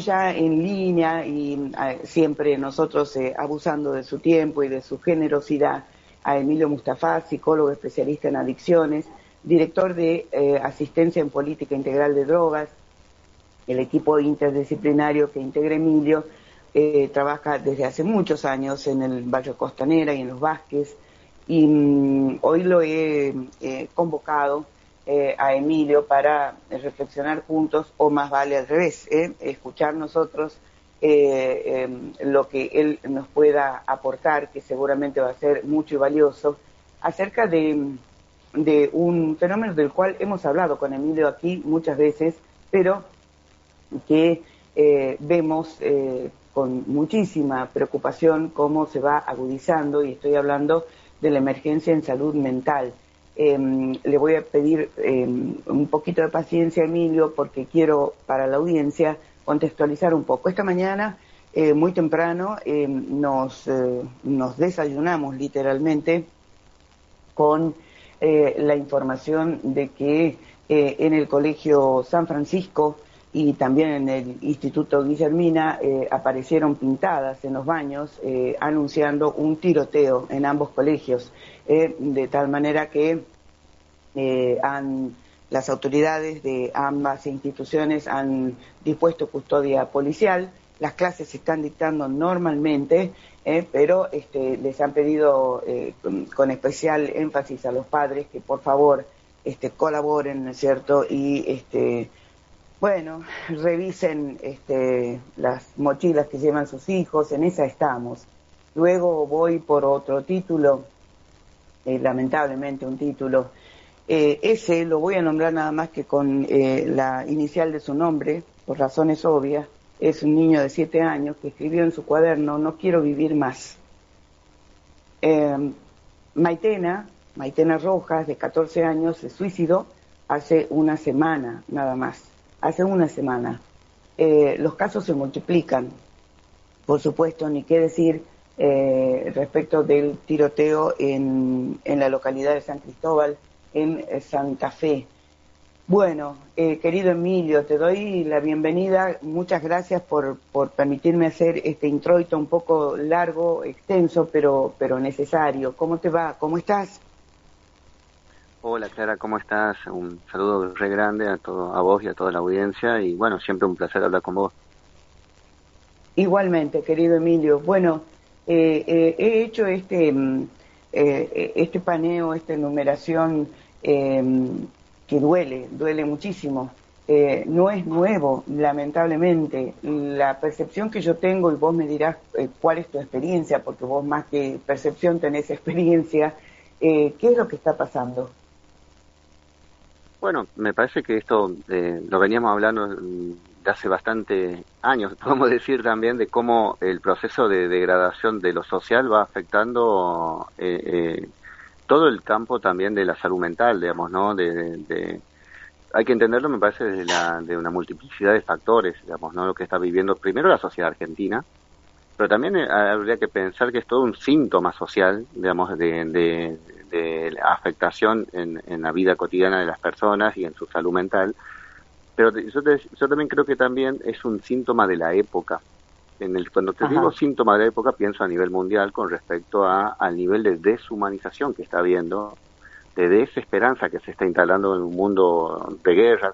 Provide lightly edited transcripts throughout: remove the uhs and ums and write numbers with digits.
tenemos ya en línea y siempre nosotros abusando de su tiempo y de su generosidad a Emilio Mustafa, psicólogo especialista en adicciones, director de asistencia en política integral de drogas. El equipo interdisciplinario que integra Emilio trabaja desde hace muchos años en el barrio Costanera y en los Vázquez, y hoy lo he convocado a Emilio para reflexionar juntos, o más vale al revés, escuchar nosotros lo que él nos pueda aportar, que seguramente va a ser mucho y valioso, acerca de un fenómeno del cual hemos hablado con Emilio aquí muchas veces, pero que vemos con muchísima preocupación cómo se va agudizando, y estoy hablando de la emergencia en salud mental. Le voy a pedir un poquito de paciencia a Emilio, porque quiero para la audiencia contextualizar un poco. Esta mañana, muy temprano, nos desayunamos literalmente con la información de que en el Colegio San Francisco y también en el Instituto Guillermina aparecieron pintadas en los baños anunciando un tiroteo en ambos colegios, de tal manera que las autoridades de ambas instituciones han dispuesto custodia policial. Las clases se están dictando normalmente, pero les han pedido con especial énfasis a los padres que por favor colaboren, ¿no es cierto? Y bueno, revisen las mochilas que llevan sus hijos. En esa estamos. Luego voy por otro título, lamentablemente un título. Ese lo voy a nombrar nada más que con la inicial de su nombre, por razones obvias. Es un niño de 7 años que escribió en su cuaderno: no quiero vivir más. Maitena Rojas, de 14 años, se suicidó hace una semana, nada más. Hace una semana. Los casos se multiplican, por supuesto, ni qué decir respecto del tiroteo en la localidad de San Cristóbal, en Santa Fe. Bueno, querido Emilio, te doy la bienvenida. Muchas gracias por permitirme hacer este introito un poco largo, extenso, pero necesario. ¿Cómo te va? ¿Cómo estás? Hola Clara, ¿cómo estás? Un saludo re grande a vos y a toda la audiencia, y bueno, siempre un placer hablar con vos. Igualmente, querido Emilio. Bueno, he hecho este paneo, esta enumeración que duele muchísimo. No es nuevo, lamentablemente. La percepción que yo tengo, y vos me dirás cuál es tu experiencia, porque vos más que percepción tenés experiencia, ¿qué es lo que está pasando? Bueno, me parece que esto lo veníamos hablando de hace bastante años, podemos decir también, de cómo el proceso de degradación de lo social va afectando todo el campo también de la salud mental, digamos, ¿no? Hay que entenderlo, me parece, de una multiplicidad de factores, digamos, ¿no? Lo que está viviendo primero la sociedad argentina, pero también habría que pensar que es todo un síntoma social, digamos, de la afectación en la vida cotidiana de las personas y en su salud mental. Pero yo también creo que también es un síntoma de la época. Cuando te digo síntoma de la época, pienso a nivel mundial con respecto al nivel de deshumanización que está habiendo, de desesperanza que se está instalando en un mundo de guerra.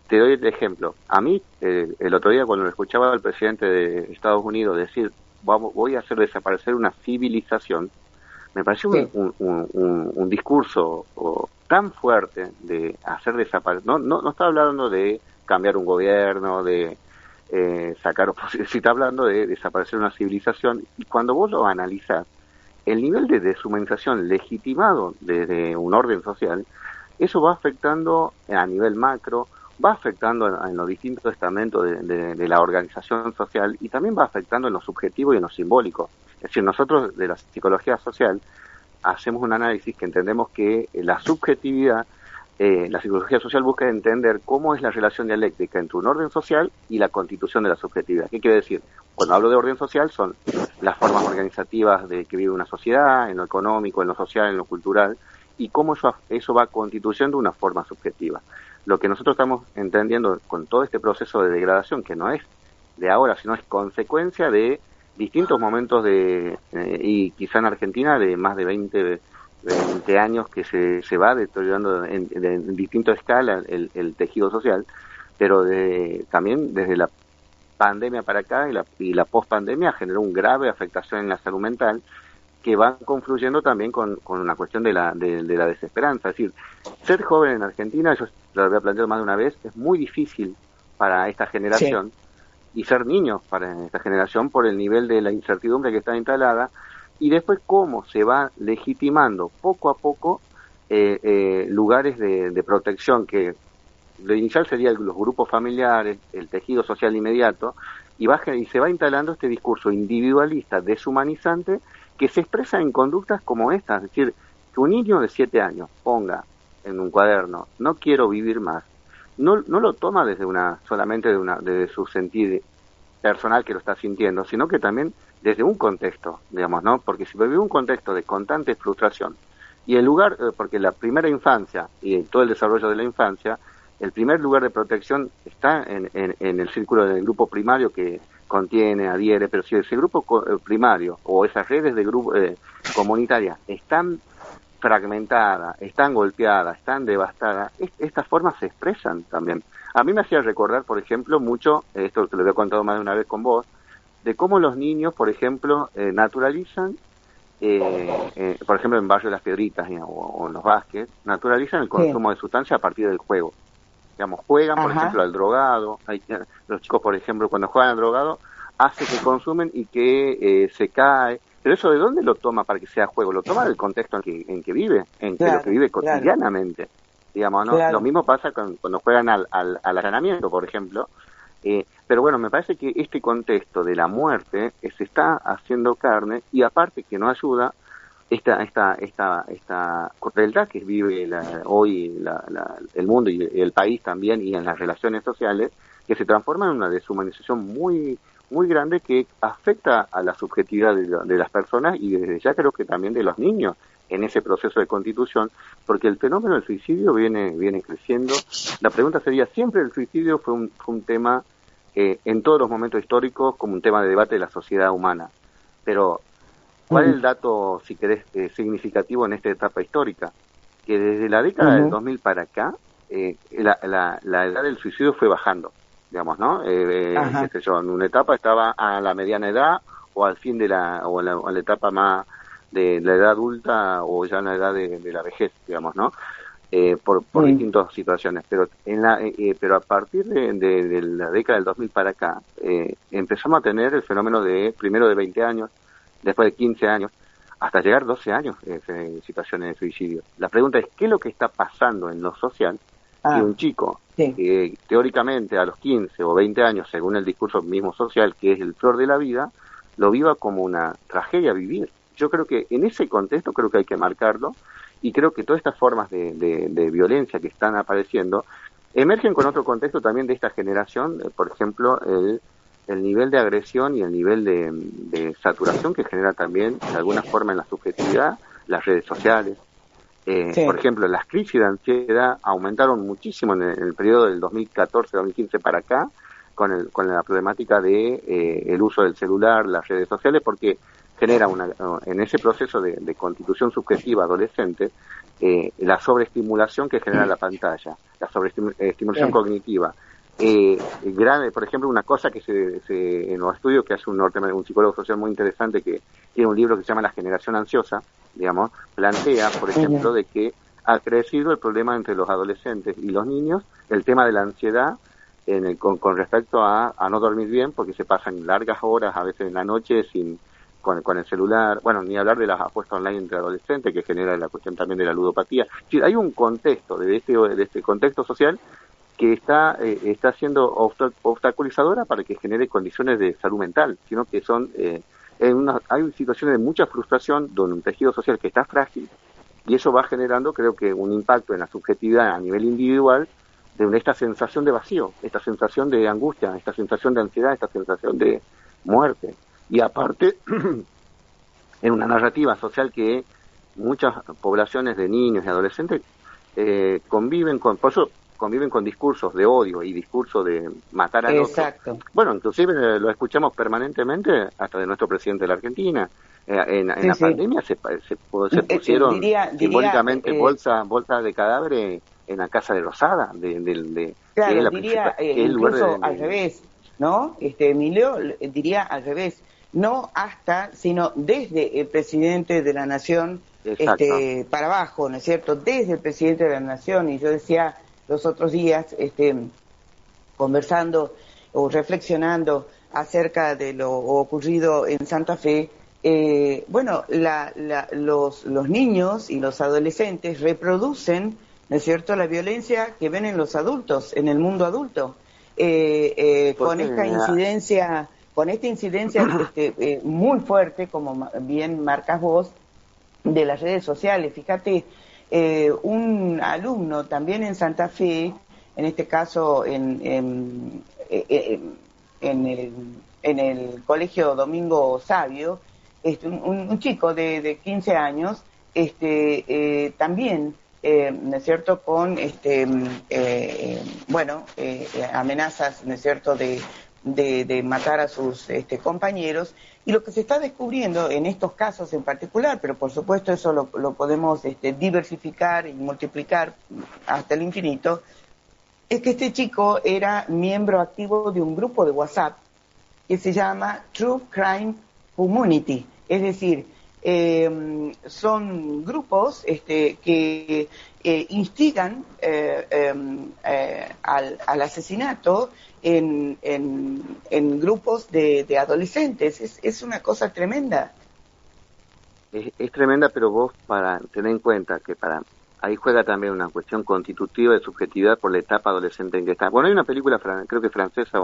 Te doy el ejemplo. A mí, el otro día, cuando escuchaba al presidente de Estados Unidos decir: voy a hacer desaparecer una civilización, me pareció un discurso tan fuerte de hacer desaparecer. No está hablando de cambiar un gobierno, de sacar oposición, sí está hablando de desaparecer una civilización. Y cuando vos lo analizás, el nivel de deshumanización legitimado desde un orden social, eso va afectando a nivel macro, va afectando en los distintos estamentos de la organización social, y también va afectando en lo subjetivo y en lo simbólico. Es decir, nosotros de la psicología social hacemos un análisis que entendemos que la subjetividad, la psicología social busca entender cómo es la relación dialéctica entre un orden social y la constitución de la subjetividad. ¿Qué quiere decir? Cuando hablo de orden social, son las formas organizativas de que vive una sociedad, en lo económico, en lo social, en lo cultural, y cómo eso va constituyendo una forma subjetiva. Lo que nosotros estamos entendiendo con todo este proceso de degradación, que no es de ahora, sino es consecuencia de distintos momentos y quizá en Argentina de más de 20 años que se va deteriorando en distinta escala el tejido social, pero también desde la pandemia para acá y la pospandemia generó una grave afectación en la salud mental que van confluyendo también con una cuestión de la desesperanza. Es decir, ser joven en Argentina, yo lo había planteado más de una vez, es muy difícil para esta generación, y ser niños para esta generación por el nivel de la incertidumbre que está instalada, y después cómo se va legitimando poco a poco lugares de protección que lo inicial serían los grupos familiares, el tejido social inmediato, y se va instalando este discurso individualista, deshumanizante, que se expresa en conductas como estas. Es decir, que un niño de 7 años ponga en un cuaderno, no quiero vivir más, no lo toma solamente desde su sentir personal que lo está sintiendo, sino que también desde un contexto, digamos, ¿no? Porque si vive un contexto de constante frustración, y el lugar, porque la primera infancia y todo el desarrollo de la infancia, el primer lugar de protección está en el círculo del grupo primario que contiene, adhiere, pero si ese grupo primario o esas redes de grupo comunitarias están fragmentadas, están golpeadas, están devastadas, estas formas se expresan también. A mí me hacía recordar, por ejemplo, mucho, esto te lo había contado más de una vez con vos, de cómo los niños, por ejemplo, naturalizan, por ejemplo, en Barrio de las Piedritas o en los Vázquez, naturalizan el consumo de sustancias a partir del juego. Digamos, juegan, por ejemplo, al drogado. Los chicos, por ejemplo, cuando juegan al drogado, hace que consumen y que se cae. Pero eso, ¿de dónde lo toma para que sea juego? Lo toma del contexto en que vive, lo que vive cotidianamente. Digamos, ¿no? Lo mismo pasa cuando juegan al allanamiento, por ejemplo. Pero bueno, me parece que este contexto de la muerte se está haciendo carne, y aparte que no ayuda esta crueldad que vive hoy el mundo y el país también, y en las relaciones sociales, que se transforma en una deshumanización muy muy grande que afecta a la subjetividad de las personas, y desde ya creo que también de los niños en ese proceso de constitución, porque el fenómeno del suicidio viene creciendo. La pregunta sería, ¿siempre el suicidio fue un tema en todos los momentos históricos como un tema de debate de la sociedad humana? Pero ¿cuál es el dato, si querés, significativo en esta etapa histórica? Que desde la década del 2000 para acá, la edad del suicidio fue bajando, digamos, ¿no? Qué sé yo, en una etapa estaba a la mediana edad, o al fin o a la etapa más de la edad adulta, o ya en la edad de la vejez, digamos, ¿no? Por distintas situaciones. Pero pero a partir de la década del 2000 para acá, empezamos a tener el fenómeno primero de 20 años, después de 15 años, hasta llegar 12 años en situaciones de suicidio. La pregunta es, ¿qué es lo que está pasando en lo social que un chico, teóricamente a los 15 o 20 años, según el discurso mismo social, que es el flor de la vida, lo viva como una tragedia vivir? Yo creo que en ese contexto creo que hay que marcarlo, y creo que todas estas formas de violencia que están apareciendo emergen con otro contexto también de esta generación, por ejemplo, el nivel de agresión y el nivel de saturación que genera también de alguna forma en la subjetividad las redes sociales. Por ejemplo, las crisis de ansiedad aumentaron muchísimo en el periodo del 2014-2015 para acá, con la problemática de el uso del celular, las redes sociales, porque genera en ese proceso de constitución subjetiva adolescente, la sobreestimulación que genera la pantalla, la sobreestimulación cognitiva. Grande, por ejemplo, una cosa que en los estudios que hace un psicólogo social muy interesante, que tiene un libro que se llama La generación ansiosa, digamos, plantea, por ejemplo, de que ha crecido el problema entre los adolescentes y los niños, el tema de la ansiedad con respecto a no dormir bien, porque se pasan largas horas, a veces en la noche, con el celular, bueno, ni hablar de las apuestas online entre adolescentes, que genera la cuestión también de la ludopatía. Es decir, hay un contexto de este contexto social que está siendo obstaculizadora para que genere condiciones de salud mental, sino que son hay situaciones de mucha frustración, donde un tejido social que está frágil, y eso va generando, creo que, un impacto en la subjetividad a nivel individual, de esta sensación de vacío, esta sensación de angustia, esta sensación de ansiedad, esta sensación de muerte. Y aparte, en una narrativa social que muchas poblaciones de niños y adolescentes conviven con... Por eso conviven con discursos de odio y discursos de matar al Exacto. otro. Bueno, inclusive lo escuchamos permanentemente hasta de nuestro presidente de la Argentina. En la Sí. pandemia se pusieron Diría, simbólicamente bolsas de cadáveres en la casa de Rosada, que es claro, la diría principal, que es el lugar incluso al revés, ¿no? Emilio diría al revés, no hasta, sino desde el presidente de la Nación Exacto. para abajo, ¿no es cierto? Desde el presidente de la Nación, y yo decía los otros días, conversando o reflexionando acerca de lo ocurrido en Santa Fe, bueno, los niños y los adolescentes reproducen, ¿no es cierto?, la violencia que ven en los adultos, en el mundo adulto, con esta incidencia muy fuerte, como bien marcas vos, de las redes sociales. Fíjate, un alumno también en Santa Fe, en este caso en el Colegio Domingo Sabio, un chico de 15 años, también, ¿no es cierto?, con, amenazas, ¿no es cierto?, de matar a sus compañeros. Y lo que se está descubriendo en estos casos en particular, pero por supuesto eso lo podemos diversificar y multiplicar hasta el infinito, es que este chico era miembro activo de un grupo de WhatsApp que se llama True Crime Community, es decir, son grupos que instigan al asesinato en grupos de adolescentes. Es una cosa tremenda. Es tremenda, pero vos, para tener en cuenta que ahí juega también una cuestión constitutiva de subjetividad por la etapa adolescente en que está. Bueno, hay una película, creo que francesa,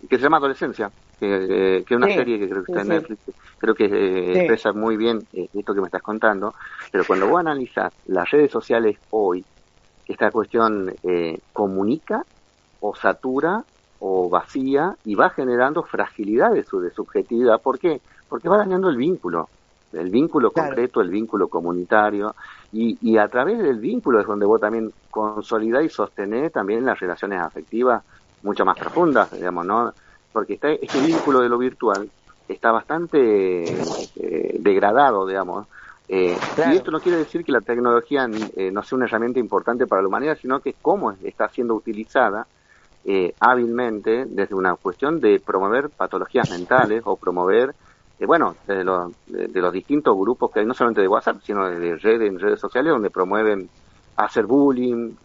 que se llama Adolescencia, que es una serie que creo que está en Netflix, creo que expresa muy bien esto que me estás contando, pero cuando vos analizás las redes sociales hoy, esta cuestión comunica o satura o vacía y va generando fragilidad de subjetividad. ¿Por qué? Porque va dañando el vínculo concreto, el vínculo comunitario, y a través del vínculo es donde vos también consolidás y sostenés también las relaciones afectivas mucho más profundas, digamos, ¿no? Porque este vínculo de lo virtual está bastante degradado, digamos. Y esto no quiere decir que la tecnología no sea una herramienta importante para la humanidad, sino que cómo está siendo utilizada hábilmente desde una cuestión de promover patologías mentales o promover, de los distintos grupos que hay, no solamente de WhatsApp, sino en redes sociales, donde promueven hacer bullying.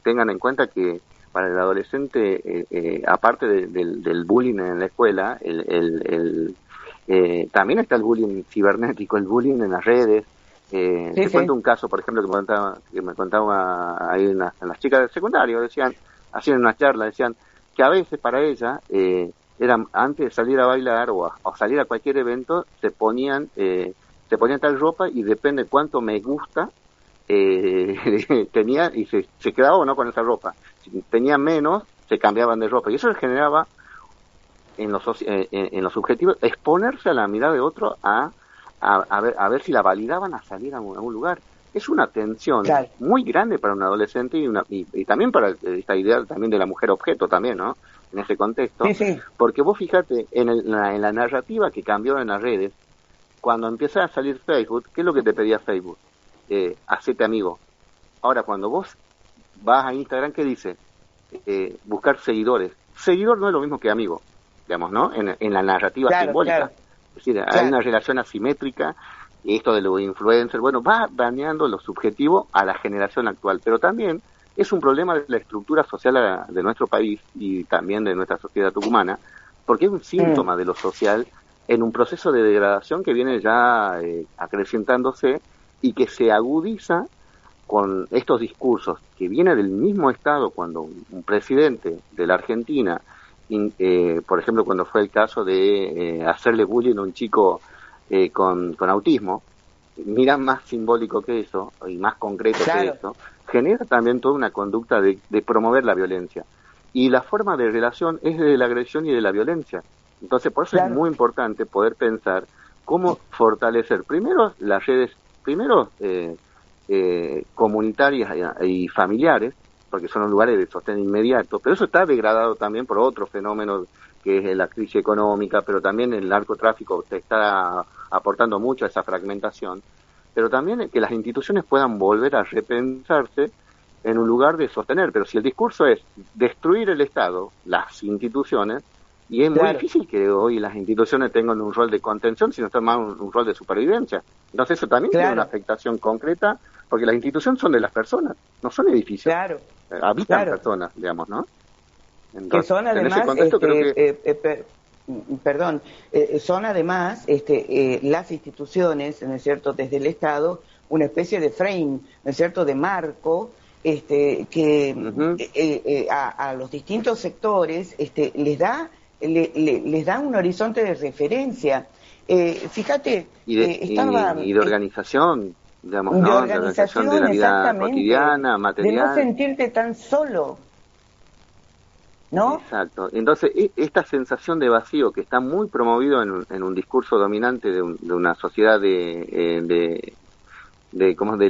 Tengan en cuenta que para el adolescente, aparte del bullying en la escuela, también está el bullying cibernético, el bullying en las redes. Te cuento un caso, por ejemplo, que me contaba ahí en las chicas del secundario, hacían una charla, decían que a veces para ella, antes de salir a bailar o salir a cualquier evento, se ponían tal ropa y depende cuánto me gusta tenía y se quedaba o no con esa ropa. Si tenía menos, se cambiaban de ropa, y eso generaba en los subjetivos exponerse a la mirada de otro a ver si la validaban a salir a un lugar. Es una tensión muy grande para un adolescente y también para esta idea también de la mujer objeto también, ¿no? En ese contexto, porque vos fíjate en la narrativa que cambió en las redes, cuando empieza a salir Facebook, ¿qué es lo que te pedía Facebook? Hacete amigo. Ahora, cuando vos vas a Instagram, ¿qué dice? Buscar seguidores. Seguidor no es lo mismo que amigo, digamos, ¿no? En la narrativa simbólica. Es decir, hay una relación asimétrica, y esto de los influencers, va dañando lo subjetivo a la generación actual, pero también es un problema de la estructura social de nuestro país y también de nuestra sociedad tucumana, porque es un síntoma de lo social en un proceso de degradación que viene ya acrecentándose y que se agudiza con estos discursos que viene del mismo Estado cuando un presidente de la Argentina, por ejemplo, cuando fue el caso de hacerle bullying a un chico con autismo, mira, más simbólico que eso y más concreto que eso, genera también toda una conducta de promover la violencia. Y la forma de relación es de la agresión y de la violencia. Entonces, por eso es muy importante poder pensar cómo fortalecer primero las redes, comunitarias y familiares, porque son los lugares de sostén inmediato, pero eso está degradado también por otro fenómeno que es la crisis económica, pero también el narcotráfico te está aportando mucho a esa fragmentación, pero también que las instituciones puedan volver a repensarse en un lugar de sostener, pero si el discurso es destruir el Estado, las instituciones, y es muy difícil que hoy las instituciones tengan un rol de contención, sino están más un rol de supervivencia. Entonces eso también tiene una afectación concreta, porque las instituciones son de las personas, no son edificios, habitan personas, digamos, ¿no? Entonces, que son además, en ese contexto creo que... son además las instituciones, ¿no es cierto?, desde el Estado, una especie de frame, ¿no es cierto?, de marco, que a los distintos sectores les da un horizonte de referencia. Fíjate, y de organización, digamos, ¿no? De organización de la vida cotidiana, material. De no sentirte tan solo, ¿no? Exacto. Entonces, esta sensación de vacío que está muy promovido en un discurso dominante de una sociedad de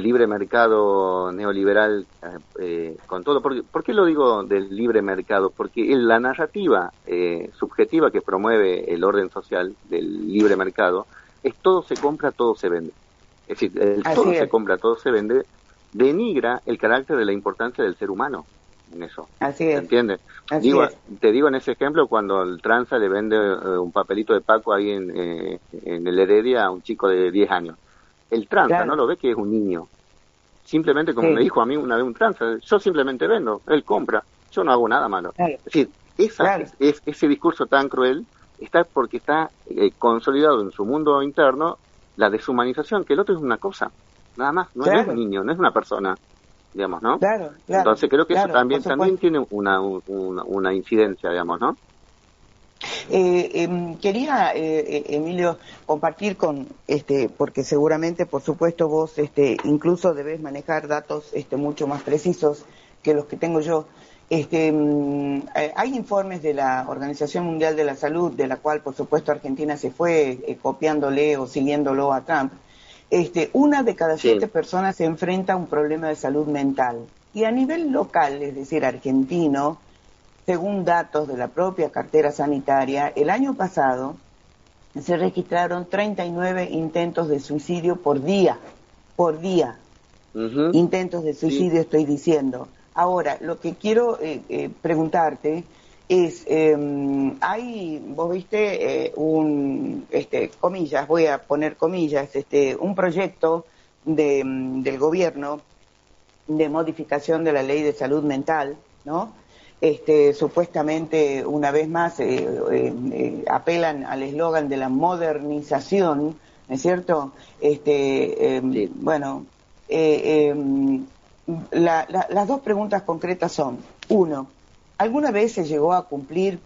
libre mercado neoliberal, con todo. ¿Por qué lo digo del libre mercado? Porque la narrativa subjetiva que promueve el orden social del libre mercado es todo se compra, todo se vende. Es decir, todo se compra, todo se vende, denigra el carácter de la importancia del ser humano en eso. Así es. ¿Entiendes? Te digo en ese ejemplo cuando el tranza le vende un papelito de Paco ahí en el Heredia a un chico de 10 años. El tranza no lo ve que es un niño. Simplemente, como me dijo a mí una vez un tranza, yo simplemente vendo, él compra, yo no hago nada malo. Es decir, ese discurso tan cruel está porque está consolidado en su mundo interno la deshumanización, que el otro es una cosa, nada más, no es un niño, no es una persona, digamos, ¿no? Entonces creo que eso también tiene una incidencia, digamos, ¿no? Quería, Emilio, compartir con, porque seguramente, por supuesto, vos incluso debés manejar datos mucho más precisos que los que tengo yo. Hay informes de la Organización Mundial de la Salud, de la cual, por supuesto, Argentina se fue copiándole o siguiéndolo a Trump. Una de cada 7 personas se enfrenta a un problema de salud mental. Y a nivel local, es decir, argentino, según datos de la propia cartera sanitaria, el año pasado se registraron 39 intentos de suicidio por día. Intentos de suicidio estoy diciendo. Ahora, lo que quiero preguntarte es, vos viste comillas, voy a poner comillas, un proyecto del gobierno de modificación de la ley de salud mental, ¿no? Supuestamente, una vez más, apelan al eslogan de la modernización, ¿no es cierto? Bueno, las dos preguntas concretas son, uno, ¿alguna vez se llegó a cumplir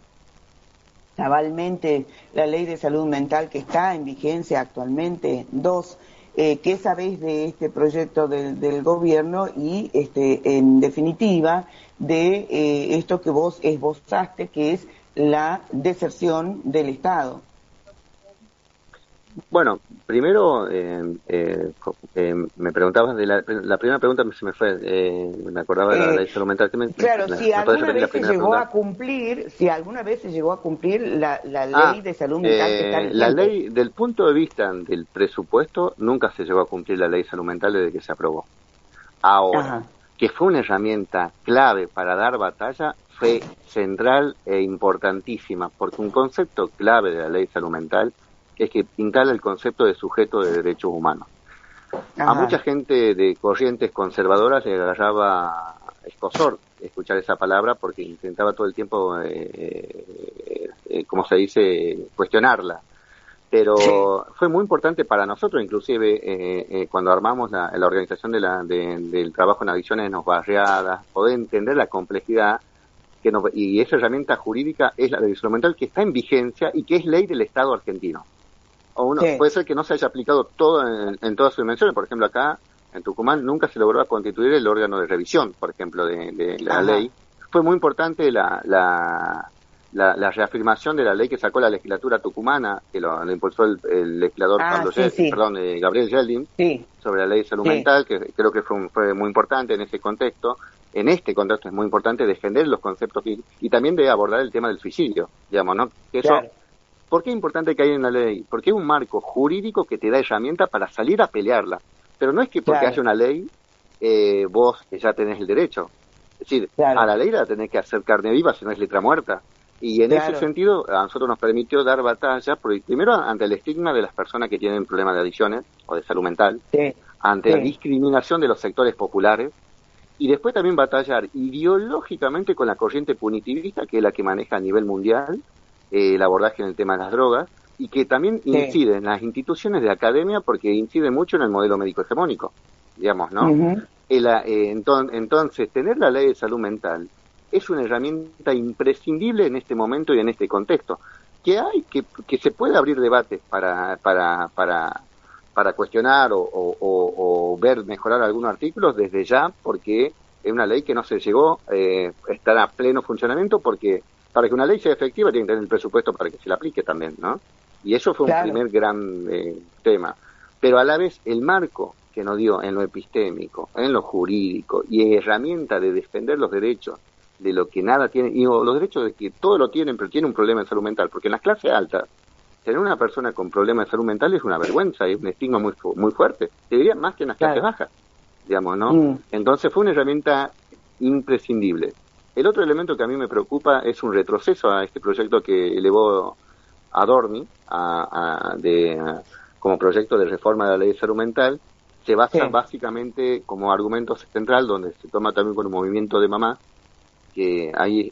cabalmente la ley de salud mental que está en vigencia actualmente? Dos, ¿qué sabéis de este proyecto del gobierno? Y, en definitiva, de esto que vos esbozaste, que es la deserción del Estado. Bueno, primero me preguntabas de la primera pregunta, se me fue, me acordaba de la ley salud mental. Claro, si alguna vez se llegó a cumplir, la ley de salud mental que está vigente. La ley, del punto de vista del presupuesto, nunca se llegó a cumplir la ley salud mental desde que se aprobó. Ahora, que fue una herramienta clave para dar batalla, fue central e importantísima, porque un concepto clave de la ley salud mental es que instala el concepto de sujeto de derechos humanos. A mucha gente de corrientes conservadoras le agarraba escozor escuchar esa palabra porque intentaba todo el tiempo, como se dice, cuestionarla. Pero fue muy importante para nosotros, inclusive cuando armamos la organización del trabajo en adicciones en las barriadas, poder entender la complejidad y esa herramienta jurídica es la ley salud mental que está en vigencia y que es ley del Estado argentino. Puede ser que no se haya aplicado todo en todas sus dimensiones. Por ejemplo, acá en Tucumán nunca se logró constituir el órgano de revisión, por ejemplo, de la ley. Fue muy importante la reafirmación de la ley que sacó la legislatura tucumana, que lo impulsó el legislador Gabriel Yeldin, sobre la ley de salud mental, que creo que fue muy importante en ese contexto. en este contexto es muy importante defender los conceptos y también de abordar el tema del suicidio, digamos, ¿no? Que eso, Claro, ¿por qué es importante que haya una ley? Porque es un marco jurídico que te da herramientas para salir a pelearla. Pero no es que porque claro, haya una ley, vos ya tenés el derecho. Es decir, a claro, la ley la tenés que hacer carne viva, si no es letra muerta. Y en ese claro. sentido, a nosotros nos permitió dar batalla, primero ante el estigma de las personas que tienen problemas de adicciones o de salud mental, Sí, ante la sí, discriminación de los sectores populares, y después también batallar ideológicamente con la corriente punitivista, que es la que maneja a nivel mundial el abordaje en el tema de las drogas, y que también sí. incide en las instituciones de academia porque incide mucho en el modelo médico hegemónico, digamos, ¿no? Ujú. Entonces, tener la ley de salud mental es una herramienta imprescindible en este momento y en este contexto. Que se puede abrir debates para cuestionar o ver mejorar algunos artículos desde ya, porque es una ley que no se llegó a estar a pleno funcionamiento, porque para que una ley sea efectiva tiene que tener el presupuesto para que se la aplique también, ¿no? Y eso fue un Claro, primer gran tema. Pero a la vez el marco que nos dio en lo epistémico, en lo jurídico y herramienta de defender los derechos de lo que nada tiene, y los derechos de que todo lo tienen, pero tiene un problema de salud mental, porque en las clases altas tener una persona con problemas de salud mental es una vergüenza, es un estigma muy fuerte, te diría más que en las clases claro. bajas, digamos, ¿no? Mm, Entonces fue una herramienta imprescindible. El otro elemento que a mí me preocupa es un retroceso a este proyecto que elevó Adorni como proyecto de reforma de la ley de salud mental. Se basa sí. básicamente como argumento central, donde se toma también con un movimiento de mamá, que hay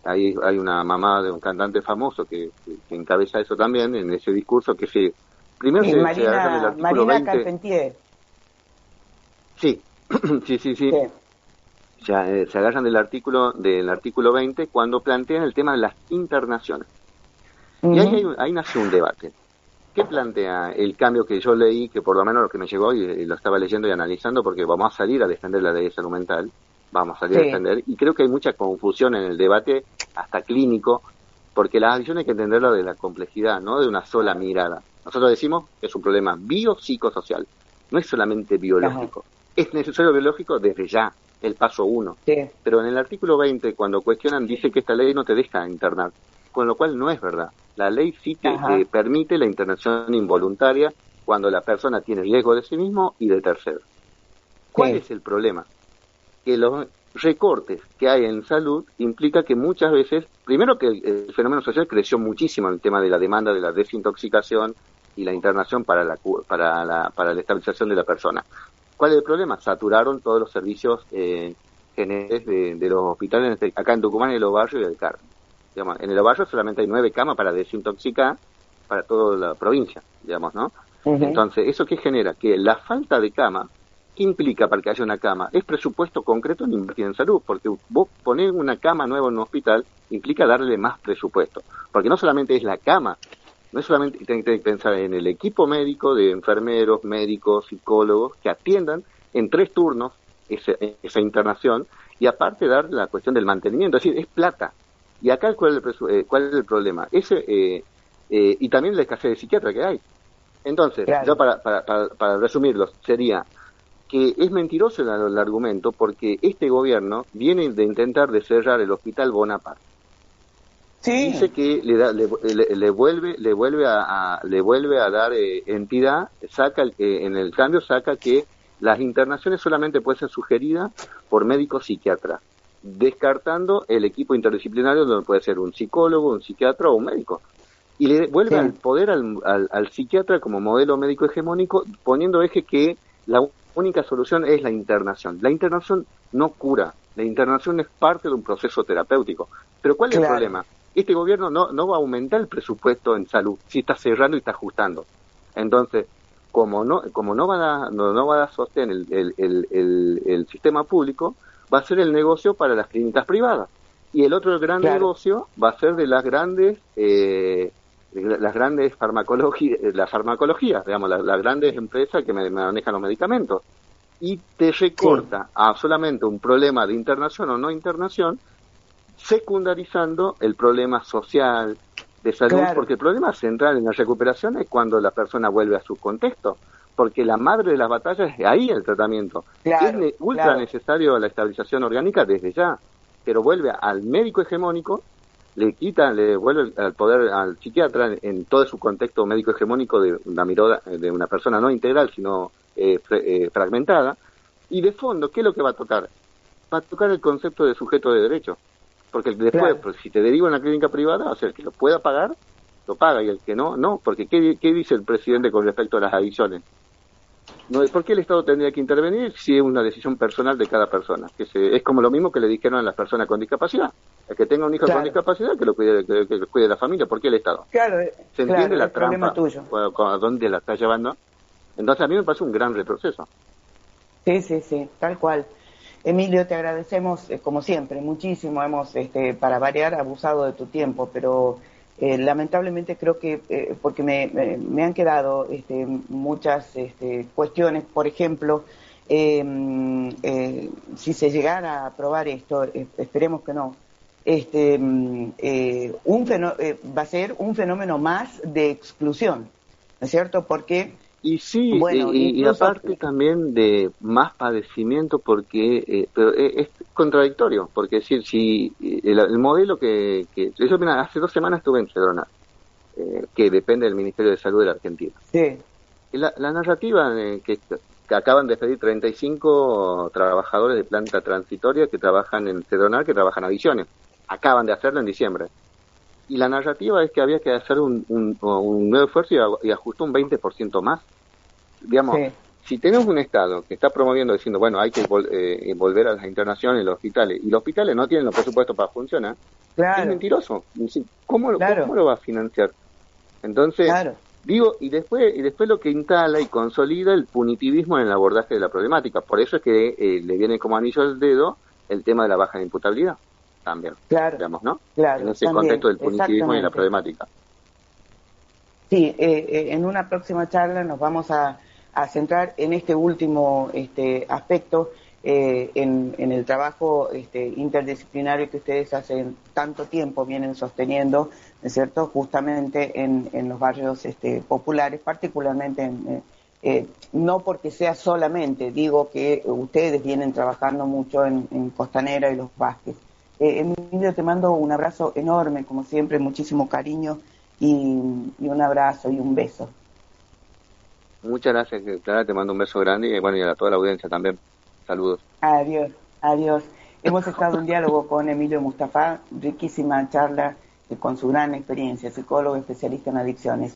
una mamá de un cantante famoso que encabeza eso también en ese discurso, que primero Sí, se agarran del artículo Marina 20, Carpentier. sí, sí, Sí. se agarran del artículo 20 cuando plantean el tema de las internaciones. Y Ujú. ahí nació un debate. ¿Qué plantea el cambio que yo leí, que por lo menos lo que me llegó y lo estaba leyendo y analizando, porque vamos a salir a defender la ley de salud mental, vamos a salir a Sí, defender, y creo que hay mucha confusión en el debate, hasta clínico, porque la adicción hay que entenderla de la complejidad, no de una sola mirada. Nosotros decimos que es un problema biopsicosocial, no es solamente ajá, biológico. Es necesario biológico desde ya, el paso 1. sí, Pero en el artículo 20, cuando cuestionan, dice que esta ley no te deja internar, con lo cual no es verdad. La ley sí te ajá, permite la internación involuntaria cuando la persona tiene riesgo de sí mismo y de terceros. ¿Cuál sí, es el problema? Que los recortes que hay en salud implica que muchas veces, primero que el fenómeno social creció muchísimo en el tema de la demanda de la desintoxicación y la internación para la estabilización de la persona. ¿Cuál es el problema? Saturaron todos los servicios generales de los hospitales, acá en Tucumán, en los barrios y del Carmen. Digamos, en el barrio solamente hay 9 camas para desintoxicar para toda la provincia, digamos, ¿no? ujú, Entonces, ¿eso qué genera? Que la falta de cama, ¿qué implica para que haya una cama? Es presupuesto concreto en invertir en salud, porque vos poner una cama nueva en un hospital implica darle más presupuesto, porque no solamente es la cama, no es solamente tienen que pensar en el equipo médico de enfermeros, médicos, psicólogos, que atiendan en 3 turnos esa internación, y aparte dar la cuestión del mantenimiento, es decir, es plata. Y acá, ¿cuál es el problema? Y también la escasez de psiquiatra que hay. Entonces, ya claro. para resumirlo, sería que es mentiroso el argumento, porque este gobierno viene de intentar de cerrar el hospital Bonaparte. Sí, Dice que le vuelve a dar entidad, en el cambio saca que las internaciones solamente pueden ser sugeridas por médicos psiquiatras, descartando el equipo interdisciplinario donde puede ser un psicólogo, un psiquiatra o un médico. Y le vuelve al sí, poder al psiquiatra como modelo médico hegemónico, poniendo eje que la única solución es la internación. La internación no cura, la internación es parte de un proceso terapéutico. Pero ¿cuál es el claro, problema? Este gobierno no va a aumentar el presupuesto en salud, si está cerrando y está ajustando. Entonces, como no va a dar sostén el sistema público, va a ser el negocio para las clínicas privadas. Y el otro gran claro, negocio va a ser de las grandes farmacologías, digamos, las grandes empresas que manejan los medicamentos. Y te sí, recorta a solamente un problema de internación o no internación, secundarizando el problema social, de salud, claro, porque el problema central en la recuperación es cuando la persona vuelve a su contexto, porque la madre de las batallas es ahí el tratamiento. Claro, Es ultra claro. necesario la estabilización orgánica desde ya, pero vuelve al médico hegemónico, le vuelve al poder al psiquiatra en todo su contexto médico hegemónico de una mirada de una persona no integral, sino fragmentada, y de fondo, ¿qué es lo que va a tocar? Va a tocar el concepto de sujeto de derecho, porque después, Claro. pues, si te derivo en la clínica privada, o sea, el que lo pueda pagar, lo paga, y el que no, no, porque ¿qué dice el presidente con respecto a las adicciones? No, ¿por qué el Estado tendría que intervenir si es una decisión personal de cada persona? Es como lo mismo que le dijeron a las personas con discapacidad. El que tenga un hijo con Claro. discapacidad, que lo cuide, que lo cuide la familia. ¿Por qué el Estado? Claro, ¿Se entiende claro, la es problema trampa? tuyo. ¿A dónde la está llevando? Entonces a mí me parece un gran retroceso. Sí, sí, sí, tal cual. Emilio, te agradecemos, como siempre, muchísimo. Hemos, para variar, abusado de tu tiempo, pero lamentablemente creo que, porque me han quedado muchas cuestiones, por ejemplo, si se llegara a aprobar esto, esperemos que no, va a ser un fenómeno más de exclusión, ¿no es cierto? Porque, Y sí, bueno, y incluso... aparte también de más padecimiento, porque pero es contradictorio, porque es decir, si el modelo yo mira, hace 2 semanas estuve en Cedronar, que depende del Ministerio de Salud de la Argentina. Sí, Y la narrativa que acaban de despedir 35 trabajadores de planta transitoria que trabajan en Cedronar, que trabajan adicciones, acaban de hacerlo en diciembre. Y la narrativa es que había que hacer un nuevo esfuerzo y ajustó un 20% más. Digamos, sí, si tenemos un Estado que está promoviendo, diciendo, bueno, hay que volver a las internaciones, los hospitales, y los hospitales no tienen los presupuestos para funcionar, es claro, mentiroso. Es decir, ¿cómo claro, lo va a financiar? Entonces, claro. digo, y después lo que instala y consolida el punitivismo en el abordaje de la problemática. Por eso es que le viene como anillo al dedo el tema de la baja imputabilidad, también, Claro, digamos, ¿no? En claro, ese también, contexto del punitivismo y la exactamente. problemática. Sí, en una próxima charla nos vamos a centrar en este último aspecto, en el trabajo interdisciplinario que ustedes hacen tanto tiempo vienen sosteniendo, ¿no es cierto?, justamente en los barrios populares, particularmente no porque sea solamente, digo que ustedes vienen trabajando mucho en Costanera y Los Vázquez. Emilio, te mando un abrazo enorme, como siempre, muchísimo cariño y un abrazo y un beso. Muchas gracias, Clara, te mando un beso grande y bueno, y a toda la audiencia también. Saludos. Adiós, adiós. Hemos estado en diálogo con Emilio Mustafa, riquísima charla con su gran experiencia, psicólogo especialista en adicciones.